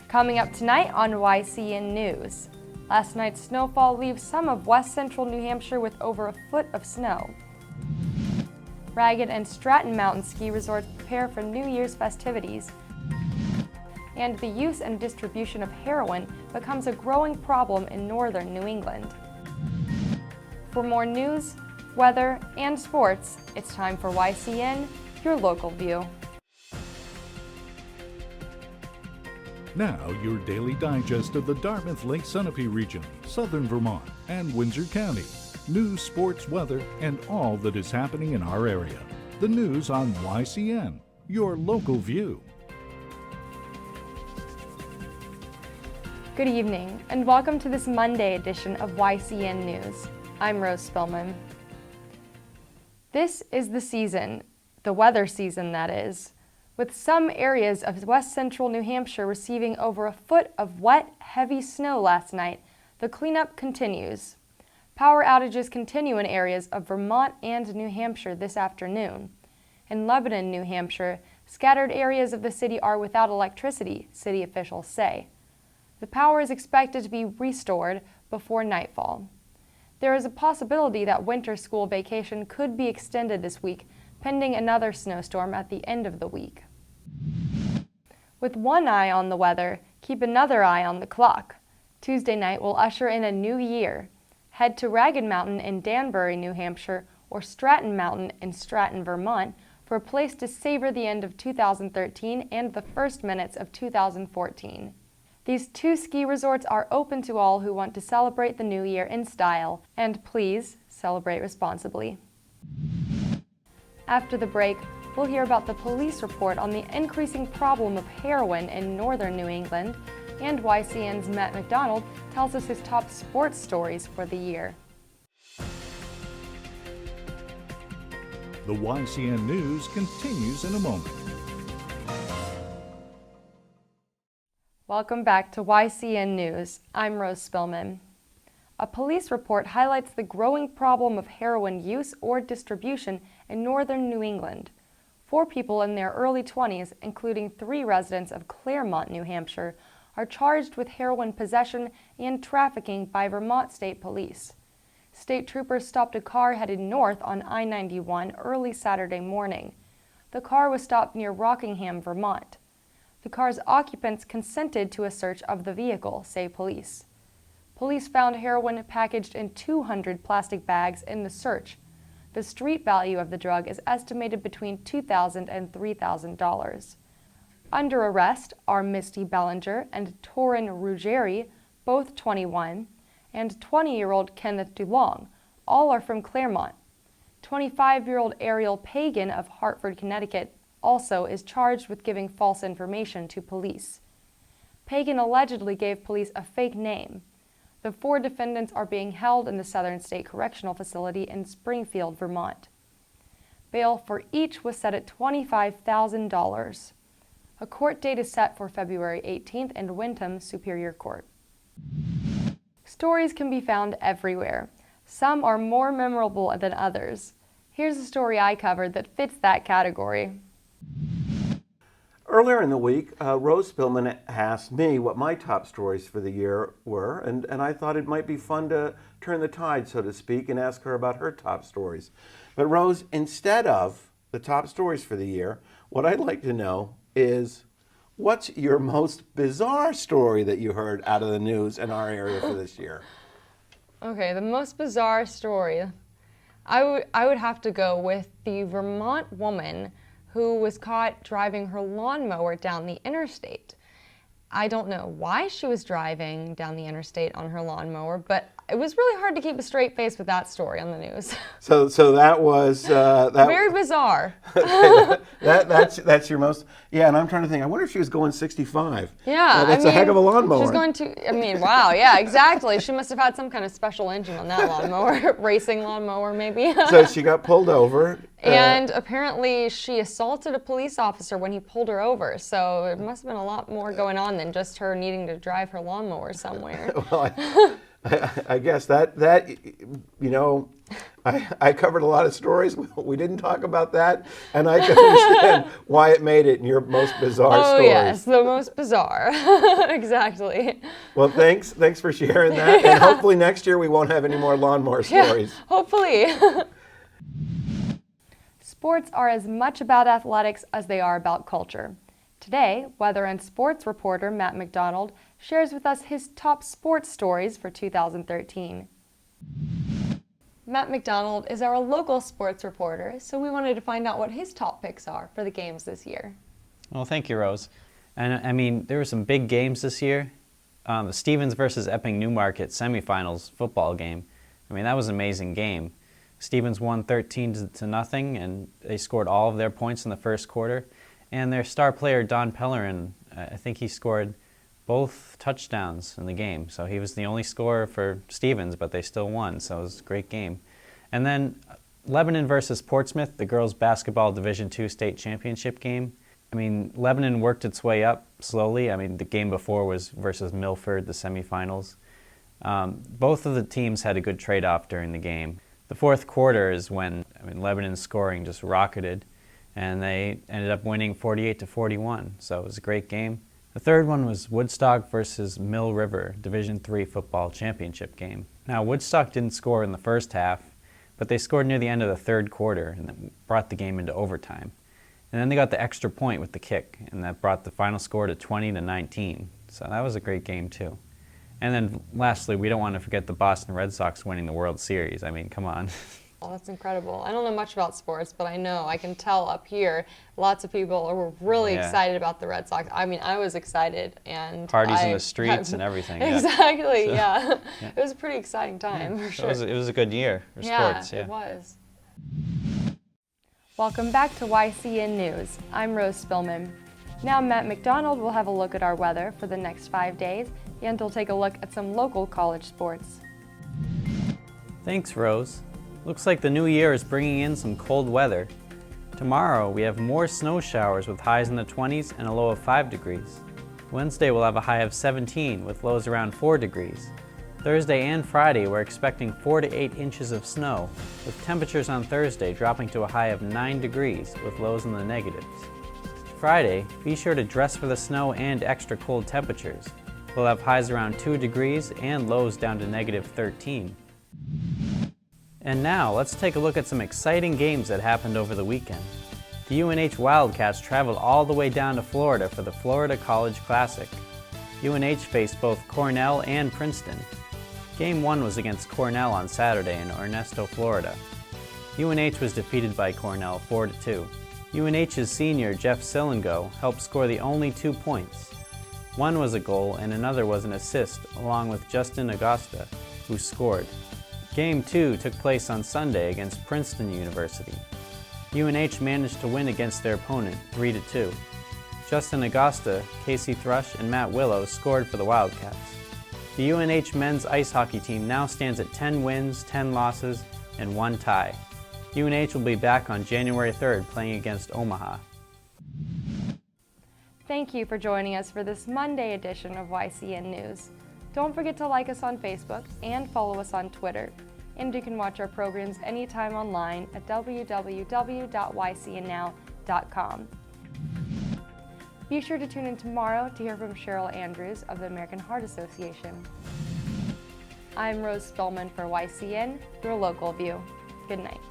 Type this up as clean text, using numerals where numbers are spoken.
Coming up tonight on YCN News. Last night's snowfall leaves some of west central New Hampshire with over a foot of snow. Ragged and Stratton Mountain ski resorts prepare for New Year's festivities. And the use and distribution of heroin becomes a growing problem in northern New England. For more news, weather, and sports, it's time for YCN, your local view. Now, your daily digest of the Dartmouth Lake Sunapee region, southern Vermont, and Windsor County. News, sports, weather, and all that is happening in our area. The news on YCN, your local view. Good evening, and welcome to this Monday edition of YCN News. I'm Rose Spillman. This is the season, the weather season that is, with some areas of west central New Hampshire receiving over a foot of wet, heavy snow last night. The cleanup continues. Power outages continue in areas of Vermont and New Hampshire this afternoon. In Lebanon, New Hampshire, scattered areas of the city are without electricity, city officials say. The power is expected to be restored before nightfall. There is a possibility that winter school vacation could be extended this week, pending another snowstorm at the end of the week. With one eye on the weather, keep another eye on the clock. Tuesday night will usher in a new year. Head to Ragged Mountain in Danbury, New Hampshire, or Stratton Mountain in Stratton, Vermont, for a place to savor the end of 2013 and the first minutes of 2014. These two ski resorts are open to all who want to celebrate the new year in style, and please celebrate responsibly. After the break, we'll hear about the police report on the increasing problem of heroin in northern New England, and YCN's Matt McDonald tells us his top sports stories for the year. The YCN News continues in a moment. Welcome back to YCN News. I'm Rose Spillman. A police report highlights the growing problem of heroin use or distribution in northern New England. 4 people in their early 20s, including 3 residents of Claremont, New Hampshire, are charged with heroin possession and trafficking by Vermont State Police. State troopers stopped a car headed north on I-91 early Saturday morning. The car was stopped near Rockingham, Vermont. The car's occupants consented to a search of the vehicle, say police. Police found heroin packaged in 200 plastic bags in the search. The street value of the drug is estimated between $2,000 and $3,000. Under arrest are Misty Bellinger and Torin Ruggieri, both 21, and 20-year-old Kenneth DeLong. All are from Claremont. 25-year-old Ariel Pagan of Hartford, Connecticut, also is charged with giving false information to police. Pagan allegedly gave police a fake name. The 4 defendants are being held in the Southern State Correctional Facility in Springfield, Vermont. Bail for each was set at $25,000. A court date is set for February 18th in Windham Superior Court. Stories can be found everywhere. Some are more memorable than others. Here's a story I covered that fits that category. Earlier in the week, Rose Spillman asked me what my top stories for the year were, and I thought it might be fun to turn the tide, so to speak, and ask her about her top stories. But Rose, instead of the top stories for the year, what I'd like to know is, what's your most bizarre story that you heard out of the news in our area for this year? Okay, the most bizarre story. I would have to go with the Vermont woman who was caught driving her lawnmower down the interstate. I don't know why she was driving down the interstate on her lawnmower, but it was really hard to keep a straight face with that story on the news. So that was very bizarre. that's your most, yeah. And I'm trying to think. I wonder if she was going 65. Yeah, that's a heck of a lawnmower. She's going to. I mean, wow. Yeah, exactly. She must have had some kind of special engine on that lawnmower, racing lawnmower, maybe. So she got pulled over. And apparently she assaulted a police officer when he pulled her over. So it must have been a lot more going on than just her needing to drive her lawnmower somewhere. Well, I guess that you know, I covered a lot of stories. We didn't talk about that, and I can understand why it made it in your most bizarre Oh stories. yes, the most bizarre. Exactly. Well, thanks for sharing that, and hopefully next year we won't have any more lawnmower stories. Yeah, hopefully. Sports are as much about athletics as they are about culture. Today, weather and sports reporter Matt McDonald shares with us his top sports stories for 2013. Matt McDonald is our local sports reporter, so we wanted to find out what his top picks are for the games this year. Well, thank you, Rose. And I mean, there were some big games this year. The Stevens versus Epping Newmarket semifinals football game. I mean, that was an amazing game. Stevens won 13-0, and they scored all of their points in the first quarter. And their star player, Don Pellerin, I think he scored both touchdowns in the game. So he was the only scorer for Stevens, but they still won, so it was a great game. And then Lebanon versus Portsmouth, the girls' basketball Division II state championship game. I mean, Lebanon worked its way up slowly. I mean, the game before was versus Milford, the semifinals. Both of the teams had a good trade-off during the game. The fourth quarter is when, Lebanon's scoring just rocketed, and they ended up winning 48-41, so it was a great game. The third one was Woodstock versus Mill River, Division III football championship game. Now, Woodstock didn't score in the first half, but they scored near the end of the third quarter, and that brought the game into overtime. And then they got the extra point with the kick, and that brought the final score to 20-19, so that was a great game too. And then lastly, we don't want to forget the Boston Red Sox winning the World Series. I mean, come on. Oh, that's incredible. I don't know much about sports, but I can tell up here, lots of people were really excited about the Red Sox. I mean, I was excited, and parties in the streets and everything. Exactly, yeah. It was a pretty exciting time, for sure. It was a good year for sports. Yeah, it was. Welcome back to YCN News. I'm Rose Spillman. Now Matt McDonald will have a look at our weather for the next 5 days, and he'll take a look at some local college sports. Thanks, Rose. Looks like the new year is bringing in some cold weather. Tomorrow we have more snow showers with highs in the 20s and a low of 5 degrees. Wednesday we'll have a high of 17 with lows around 4 degrees. Thursday and Friday we're expecting 4 to 8 inches of snow, with temperatures on Thursday dropping to a high of 9 degrees with lows in the negatives. Friday, be sure to dress for the snow and extra cold temperatures. We'll have highs around 2 degrees and lows down to -13. And now, let's take a look at some exciting games that happened over the weekend. The UNH Wildcats traveled all the way down to Florida for the Florida College Classic. UNH faced both Cornell and Princeton. Game 1 was against Cornell on Saturday in Ernesto, Florida. UNH was defeated by Cornell 4-2. UNH's senior Jeff Silingo helped score the only 2 points. One was a goal and another was an assist, along with Justin Agosta, who scored. Game 2 took place on Sunday against Princeton University. UNH managed to win against their opponent 3-2. Justin Agosta, Casey Thrush, and Matt Willow scored for the Wildcats. The UNH men's ice hockey team now stands at 10 wins, 10 losses, and 1 tie. UNH will be back on January 3rd playing against Omaha. Thank you for joining us for this Monday edition of YCN News. Don't forget to like us on Facebook and follow us on Twitter. And you can watch our programs anytime online at www.ycnnow.com. Be sure to tune in tomorrow to hear from Cheryl Andrews of the American Heart Association. I'm Rose Spillman for YCN, your local view. Good night.